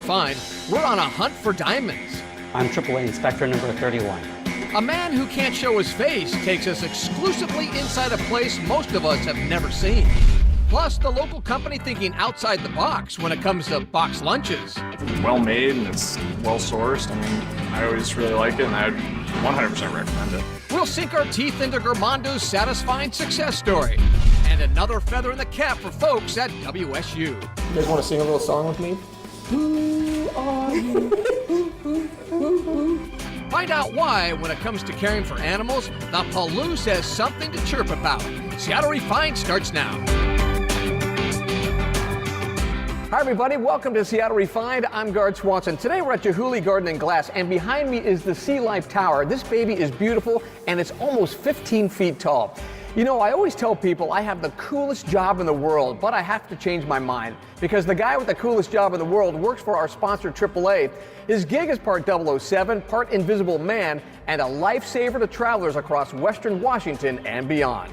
Refined, we're on a hunt for diamonds. I'm AAA Inspector number 31. A man who can't show his face takes us exclusively inside a place most of us have never seen. Plus, the local company thinking outside the box when it comes to box lunches. It's well made and it's well sourced. I mean, I always really like it and I'd 100% recommend it. We'll sink our teeth into Germando's satisfying success story. And another feather in the cap for folks at WSU. You guys want to sing a little song with me? Who are you? Find out why, when it comes to caring for animals, the Palouse has something to chirp about. Seattle Refined starts now. Hi everybody, welcome to Seattle Refined. I'm Gard Swanson. Today we're at Chihuly Garden and Glass, and behind me is the Sea Life Tower. This baby is beautiful, and it's almost 15 feet tall. You know, I always tell people I have the coolest job in the world, but I have to change my mind because the guy with the coolest job in the world works for our sponsor, AAA. His gig is part 007, part Invisible Man, and a lifesaver to travelers across Western Washington and beyond.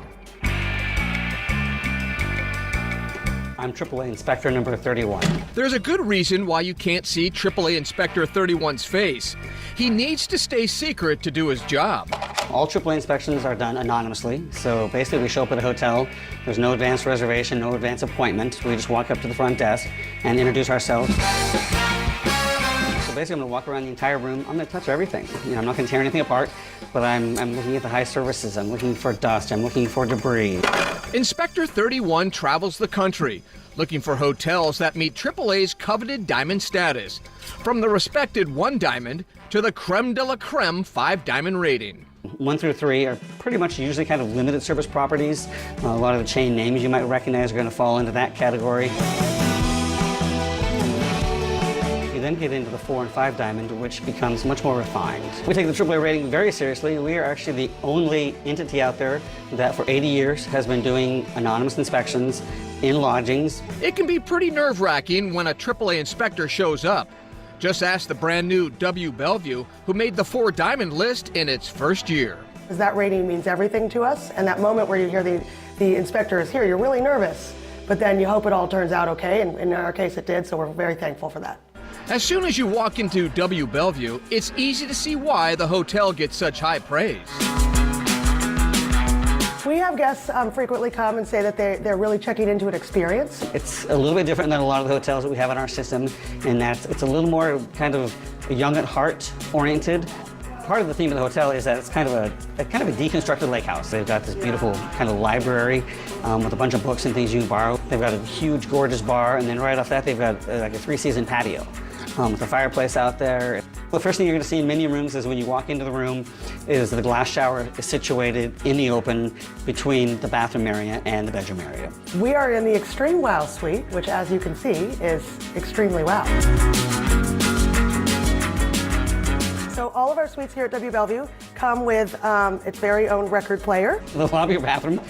I'm AAA Inspector number 31. There's a good reason why you can't see AAA Inspector 31's face. He needs to stay secret to do his job. All AAA inspections are done anonymously. So basically we show up at a hotel. There's no advance reservation, no advance appointment. We just walk up to the front desk and introduce ourselves. So basically I'm going to walk around the entire room. I'm going to touch everything. You know, I'm not going to tear anything apart, but I'm looking at the high surfaces. I'm looking for dust. I'm looking for debris. Inspector 31 travels the country, looking for hotels that meet AAA's coveted diamond status, from the respected 1 diamond to the creme de la creme 5 diamond rating. 1 through 3 are pretty much usually kind of limited service properties. A lot of the chain names you might recognize are going to fall into that category. You then get into the 4 and 5 diamond, which becomes much more refined. We take the AAA rating very seriously. We are actually the only entity out there that for 80 years has been doing anonymous inspections in lodgings. It can be pretty nerve-wracking when a AAA inspector shows up. Just ask the brand new W Bellevue, who made the 4 diamond list in its first year. That rating means everything to us, and that moment where you hear the inspector is here, you're really nervous, but then you hope it all turns out okay, and in our case it did, so we're very thankful for that. As soon as you walk into W Bellevue, it's easy to see why the hotel gets such high praise. We have guests frequently come and say that they're really checking into an experience. It's a little bit different than a lot of the hotels that we have in our system in that it's a little more kind of young at heart oriented. Part of the theme of the hotel is that it's kind of a deconstructed lake house. They've got this beautiful kind of library with a bunch of books and things you can borrow. They've got a huge, gorgeous bar, and then right off that they've got like a 3-season patio with a fireplace out there. The first thing you're going to see in many rooms is when you walk into the room is the glass shower is situated in the open between the bathroom area and the bedroom area. We are in the Extreme Wow Suite, which as you can see is extremely wow. So all of our suites here at W Bellevue come with its very own record player. The lobby bathroom,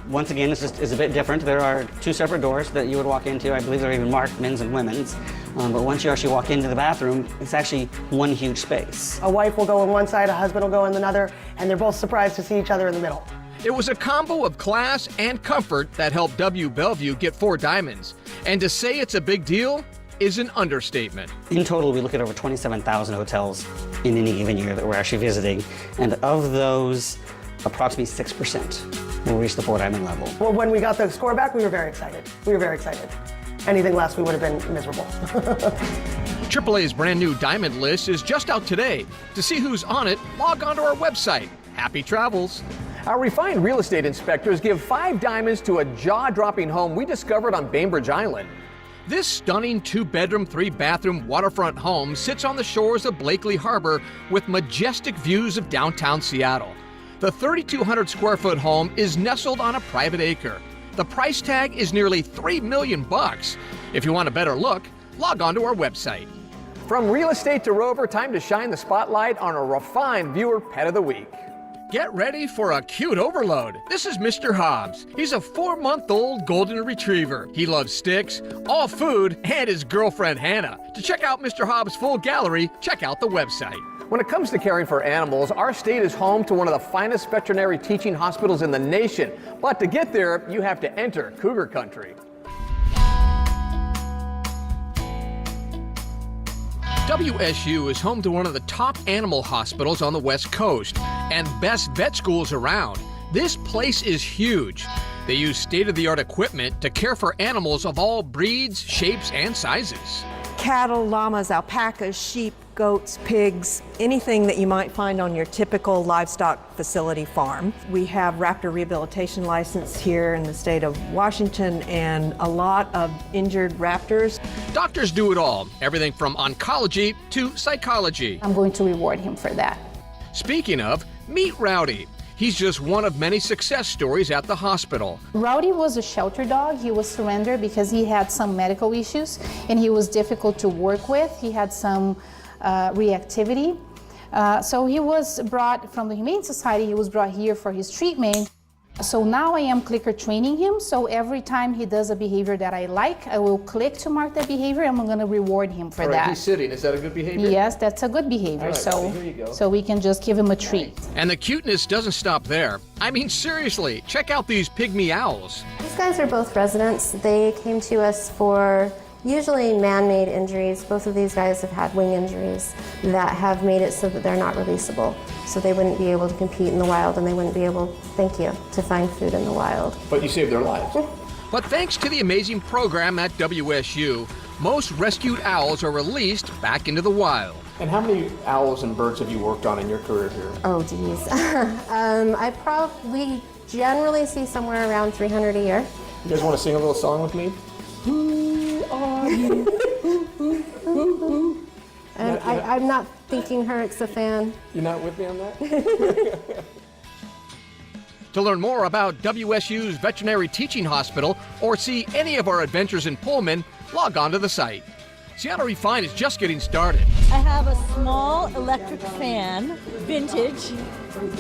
once again, is a bit different. There are 2 separate doors that you would walk into. I believe they're even marked men's and women's. But once you actually walk into the bathroom, it's actually one huge space. A wife will go on one side, a husband will go on another, and they're both surprised to see each other in the middle. It was a combo of class and comfort that helped W Bellevue get 4 diamonds. And to say it's a big deal is an understatement. In total, we look at over 27,000 hotels in any given year that we're actually visiting. And of those, approximately 6% will reach the 4 diamond level. Well, when we got the score back, we were very excited. We were very excited. Anything less, we would have been miserable. AAA's brand new diamond list is just out today. To see who's on it, log on to our website. Happy travels. Our refined real estate inspectors give 5 diamonds to a jaw-dropping home we discovered on Bainbridge Island. This stunning 2-bedroom, 3-bathroom waterfront home sits on the shores of Blakely Harbor with majestic views of downtown Seattle. The 3,200 square foot home is nestled on a private acre. The price tag is nearly $3 million. If you want a better look, log on to our website. From real estate to Rover, time to shine the spotlight on a refined viewer pet of the week. Get ready for a cute overload. This is Mr. Hobbs. He's a 4-month-old golden retriever. He loves sticks, all food, and his girlfriend Hannah. To check out Mr. Hobbs' full gallery, check out the website. When it comes to caring for animals, our state is home to one of the finest veterinary teaching hospitals in the nation. But to get there, you have to enter Cougar Country. WSU is home to one of the top animal hospitals on the West Coast and best vet schools around. This place is huge. They use state-of-the-art equipment to care for animals of all breeds, shapes, and sizes. Cattle, llamas, alpacas, sheep, goats, pigs, anything that you might find on your typical livestock facility farm. We have raptor rehabilitation license here in the state of Washington and a lot of injured raptors. Doctors do it all, everything from oncology to psychology. I'm going to reward him for that. Speaking of, meet Rowdy. He's just one of many success stories at the hospital. Rowdy was a shelter dog. He was surrendered because he had some medical issues and he was difficult to work with. He had some reactivity. So he was brought from the Humane Society, he was brought here for his treatment. So now I am clicker training him. So every time he does a behavior that I like, I will click to mark that behavior and I'm going to reward him for that. He's sitting. Is that a good behavior? Yes, that's a good behavior. All right, so, Rowdy, here you go. so we can just give him a treat. And the cuteness doesn't stop there. I mean, seriously, check out these pygmy owls. These guys are both residents. They came to us for usually man-made injuries. Both of these guys have had wing injuries that have made it so that they're not releasable. So they wouldn't be able to compete in the wild and they wouldn't be able, thank you, to find food in the wild. But you saved their lives. But thanks to the amazing program at WSU, most rescued owls are released back into the wild. And how many owls and birds have you worked on in your career here? Oh, geez. We generally see somewhere around 300 a year. You guys want to sing a little song with me? Who are you? And I'm not thinking Herrick's a fan. You're not with me on that? To learn more about WSU's veterinary teaching hospital or see any of our adventures in Pullman, log on to the site. Seattle Refined is just getting started. I have a small electric fan, vintage,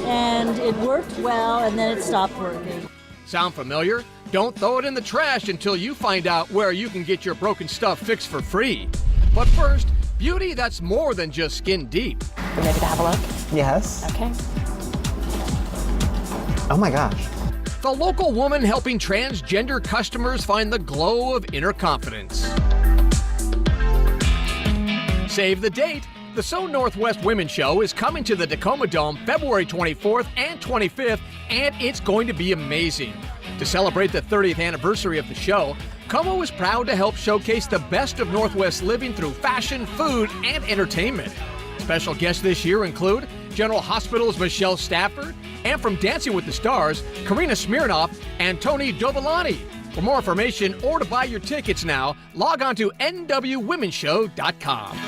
and it worked well and then it stopped working. Sound familiar? Don't throw it in the trash until you find out where you can get your broken stuff fixed for free. But first, beauty that's more than just skin deep. You ready to have a look? Yes. Okay. Oh my gosh. The local woman helping transgender customers find the glow of inner confidence. Save the date. The So Northwest Women's Show is coming to the Tacoma Dome February 24th and 25th, and it's going to be amazing. To celebrate the 30th anniversary of the show, Como is proud to help showcase the best of Northwest living through fashion, food, and entertainment. Special guests this year include General Hospital's Michelle Stafford, and from Dancing with the Stars, Karina Smirnoff and Tony Dovolani. For more information or to buy your tickets now, log on to nwwomenshow.com.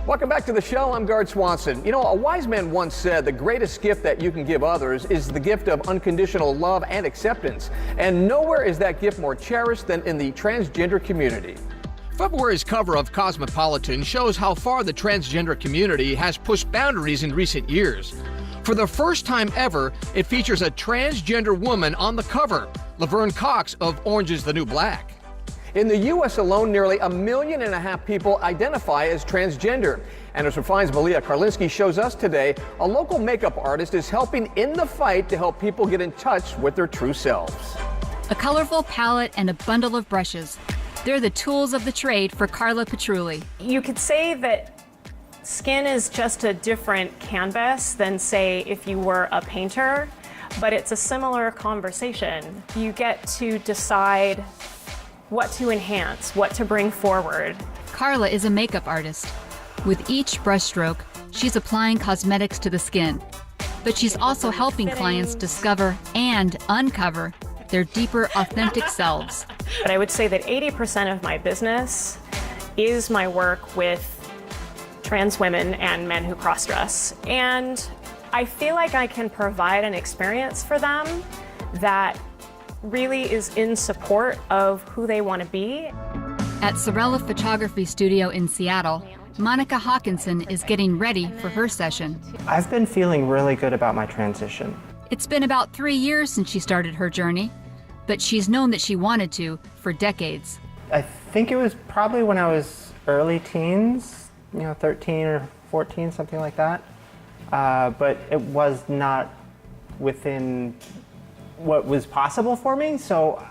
Welcome back to the show. I'm Gard Swanson. You know, a wise man once said the greatest gift that you can give others is the gift of unconditional love and acceptance. And nowhere is that gift more cherished than in the transgender community. February's cover of Cosmopolitan shows how far the transgender community has pushed boundaries in recent years. For the first time ever, it features a transgender woman on the cover, Laverne Cox of Orange is the New Black. In the U.S. alone, nearly 1.5 million people identify as transgender. And as Refine's Malia Karlinski shows us today, a local makeup artist is helping in the fight to help people get in touch with their true selves. A colorful palette and a bundle of brushes. They're the tools of the trade for Carla Petrulli. You could say that skin is just a different canvas than, say, if you were a painter, but it's a similar conversation. You get to decide what to enhance, what to bring forward. Carla is a makeup artist. With each brushstroke, she's applying cosmetics to the skin. But she's also helping clients discover and uncover their deeper, authentic selves. But I would say that 80% of my business is my work with trans women and men who cross-dress. And I feel like I can provide an experience for them that really is in support of who they want to be. At Sorella Photography Studio in Seattle, Monica Hawkinson is getting ready for her session. I've been feeling really good about my transition. It's been about 3 years since she started her journey, but she's known that she wanted to for decades. I think it was probably when I was early teens, 13 or 14, something like that. But it was not within what was possible for me, so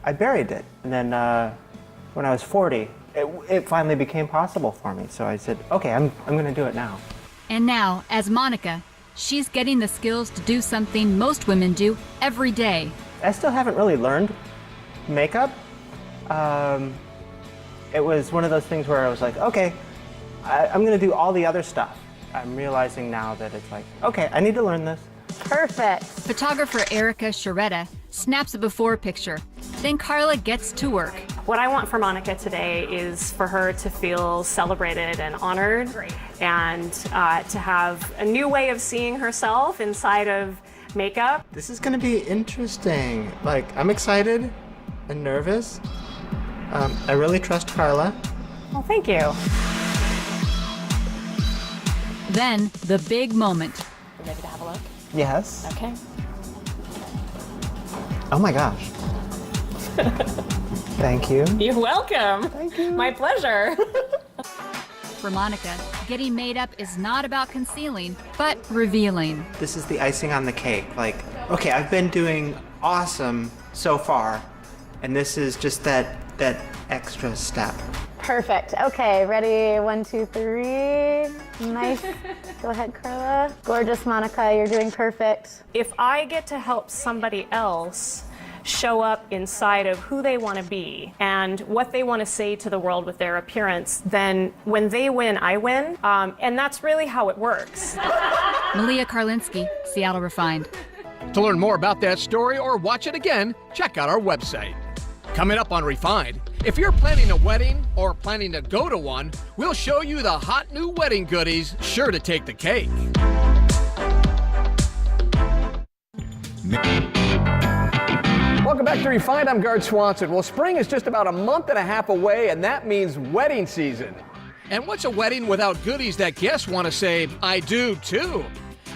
I buried it. And then when I was 40, it finally became possible for me. So I said, okay, I'm going to do it now. And now, as Monica, she's getting the skills to do something most women do every day. I still haven't really learned makeup. It was one of those things where I was like, okay, I'm going to do all the other stuff. I'm realizing now that it's like, okay, I need to learn this. Perfect. Photographer Erica Sharetta snaps a before picture. Then Carla gets to work. What I want for Monica today is for her to feel celebrated and honored, and to have a new way of seeing herself inside of makeup. This is going to be interesting. Like, I'm excited and nervous. I really trust Carla. Well, thank you. Then the big moment. You ready to have a look? Yes. Okay. Oh my gosh. Thank you. You're welcome. Thank you. My pleasure. For Monica, getting made up is not about concealing, but revealing. This is the icing on the cake. Like, okay, I've been doing awesome so far, and this is just that extra step. Perfect. Okay, ready? 1, 2, 3. Nice. Go ahead, Carla. Gorgeous, Monica. You're doing perfect. If I get to help somebody else show up inside of who they want to be and what they want to say to the world with their appearance, then when they win, I win. And that's really how it works. Malia Karlinski, Seattle Refined. To learn more about that story or watch it again, check out our website. Coming up on Refined, if you're planning a wedding or planning to go to one, we'll show you the hot new wedding goodies sure to take the cake. Welcome back to Refined. I'm Gard Swanson. Well, spring is just about a month and a half away, and that means wedding season. And what's a wedding without goodies that guests want to say, I do too?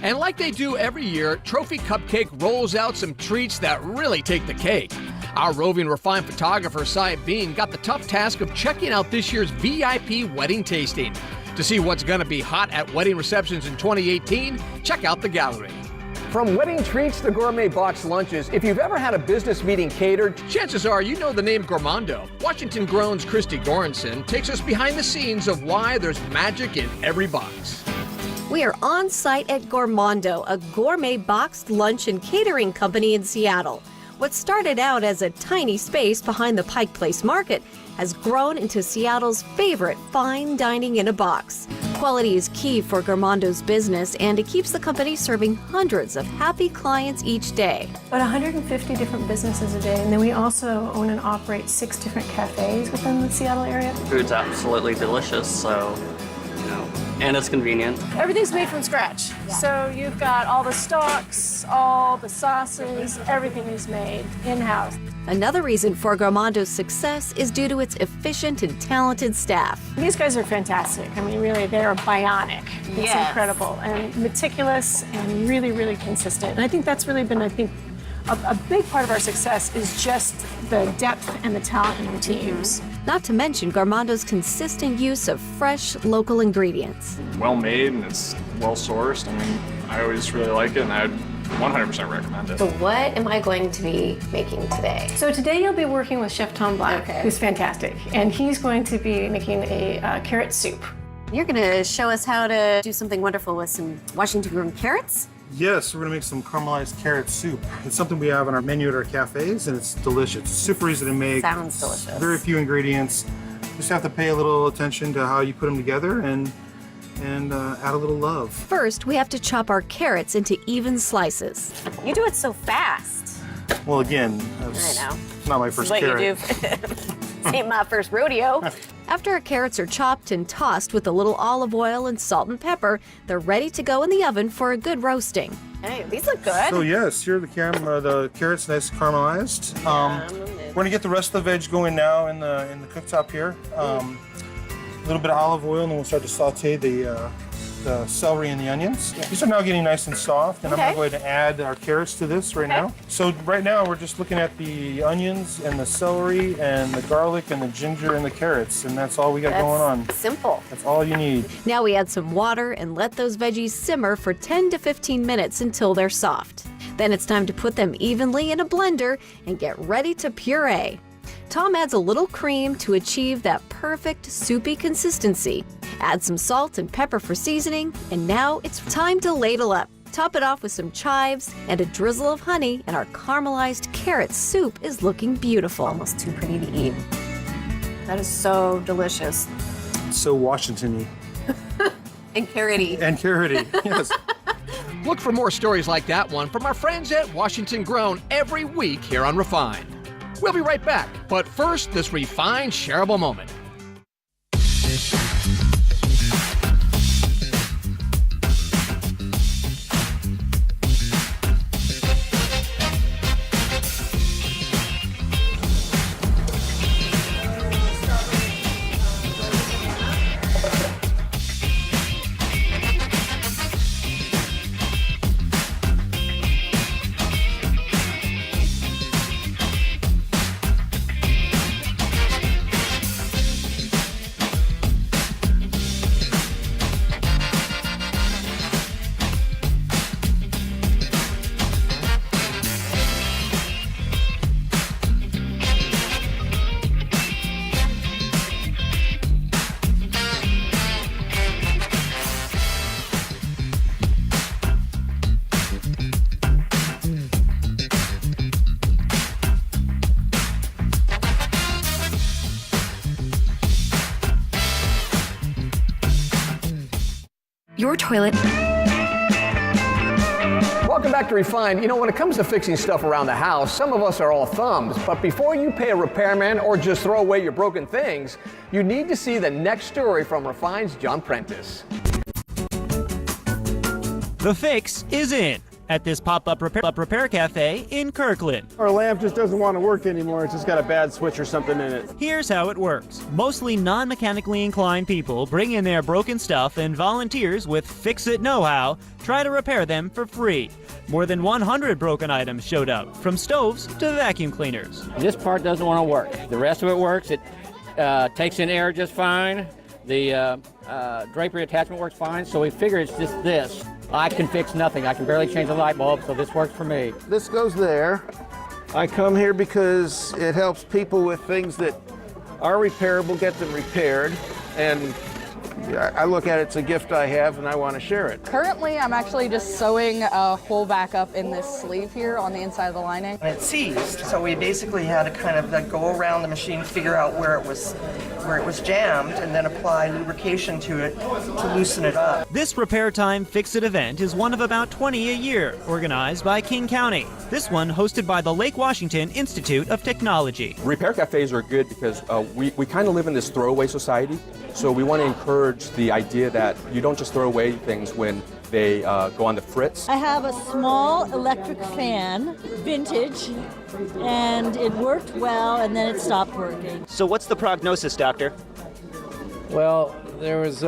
And like they do every year, Trophy Cupcake rolls out some treats that really take the cake. Our roving Refined photographer, Cy Bean, got the tough task of checking out this year's VIP wedding tasting. To see what's going to be hot at wedding receptions in 2018, check out the gallery. From wedding treats to gourmet box lunches, if you've ever had a business meeting catered, chances are you know the name Gourmando. Washington Grown's Christy Goranson takes us behind the scenes of why there's magic in every box. We are on site at Gourmando, a gourmet boxed lunch and catering company in Seattle. What started out as a tiny space behind the Pike Place Market has grown into Seattle's favorite fine dining in a box. Quality is key for Gourmando's business, and it keeps the company serving hundreds of happy clients each day. About 150 different businesses a day, and then we also own and operate 6 different cafes within the Seattle area. Food's absolutely delicious, so, you know, and it's convenient. Everything's made from scratch. So you've got all the stocks, all the sauces, everything is made in-house. Another reason for Gourmando's success is due to its efficient and talented staff. These guys are fantastic. I mean, really, they're bionic. It's incredible and meticulous and really, really consistent. And I think that's really been, a big part of our success is just the depth and the talent in the teams. Not to mention Gourmando's consistent use of fresh, local ingredients. Well made and it's well sourced. I mean, I always really like it, and I'd 100% recommend it. So what am I going to be making today? So today you'll be working with Chef Tom Black, who's fantastic. And he's going to be making a carrot soup. You're going to show us how to do something wonderful with some Washington grown carrots? Yes, we're gonna make some caramelized carrot soup. It's something we have on our menu at our cafes, and it's delicious. It's super easy to make. Sounds delicious. Very few ingredients. Just have to pay a little attention to how you put them together and add a little love. First, we have to chop our carrots into even slices. You do it so fast. Well, again, I know. Not my first This is what carrot. you do. Ain't my first rodeo. After our carrots are chopped and tossed with a little olive oil and salt and pepper, they're ready to go in the oven for a good roasting. Hey, these look good. So yes, here are the carrots nice caramelized. We're gonna get the rest of the veg going now in the cooktop here. A little bit of olive oil, and then we'll start to saute the celery and the onions. These are now getting nice and soft, and I'm gonna go ahead and add our carrots to this right now. So right now we're just looking at the onions and the celery and the garlic and the ginger and the carrots, and that's all we got going on. Simple. That's all you need. Now we add some water and let those veggies simmer for 10 to 15 minutes until they're soft. Then it's time to put them evenly in a blender and get ready to puree. Tom adds a little cream to achieve that perfect soupy consistency. Add some salt and pepper for seasoning, and now it's time to ladle up. Top it off with some chives and a drizzle of honey, and our caramelized carrot soup is looking beautiful. Almost too pretty to eat. That is so delicious. So Washington-y. And carroty. And carroty, yes. Look for more stories like that one from our friends at Washington Grown every week here on Refined. We'll be right back, but first, this Refined shareable moment. Your toilet. Welcome back to Refined. You know, when it comes to fixing stuff around the house, some of us are all thumbs, but before you pay a repairman or just throw away your broken things, you need to see the next story from Refined's John Prentice. The fix is in at this pop-up repair cafe in Kirkland. Our lamp just doesn't want to work anymore. It's just got a bad switch or something in it. Here's how it works. Mostly non-mechanically inclined people bring in their broken stuff, and volunteers with fix-it know-how try to repair them for free. More than 100 broken items showed up, from stoves to vacuum cleaners. This part doesn't want to work. The rest of it works. It takes in air just fine. The drapery attachment works fine, so we figure it's just this. I can fix nothing. I can barely change the light bulb, so this works for me. This goes there. I come here because it helps people with things that are repairable get them repaired, and I look at it as a gift I have and I want to share it. Currently, I'm actually just sewing a hole back up in this sleeve here on the inside of the lining. And it seized, so we basically had to kind of go around the machine, figure out where it was jammed, and then apply lubrication to it to loosen it up. This Repair Time Fix-It event is one of about 20 a year, organized by King County. This one hosted by the Lake Washington Institute of Technology. Repair cafes are good because we kind of live in this throwaway society, so we want to encourage the idea that you don't just throw away things when they go on the fritz. I have a small electric fan, vintage, and it worked well, and then it stopped working. So what's the prognosis, Doctor? Well, there was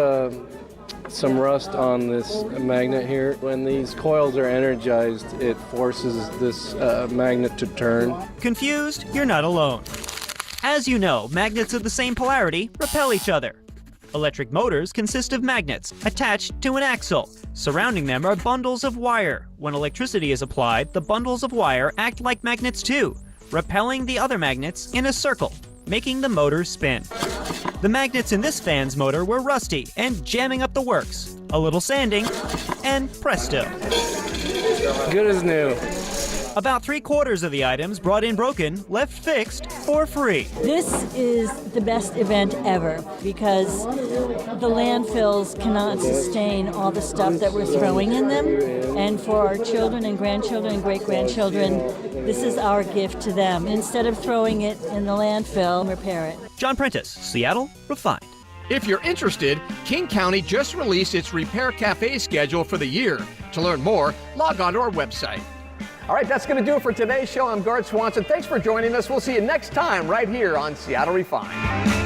some rust on this magnet here. When these coils are energized, it forces this magnet to turn. Confused? You're not alone. As you know, magnets of the same polarity repel each other. Electric motors consist of magnets attached to an axle. Surrounding them are bundles of wire. When electricity is applied, the bundles of wire act like magnets too, repelling the other magnets in a circle, making the motor spin. The magnets in this fan's motor were rusty and jamming up the works. A little sanding, and presto. Good as new. About 3/4 of the items brought in broken left fixed for free. This is the best event ever because the landfills cannot sustain all the stuff that we're throwing in them. And for our children and grandchildren and great-grandchildren, this is our gift to them. Instead of throwing it in the landfill, repair it. John Prentice, Seattle, Refined. If you're interested, King County just released its Repair Cafe schedule for the year. To learn more, log on to our website. All right, that's going to do it for today's show. I'm Gart Swanson. Thanks for joining us. We'll see you next time right here on Seattle Refined.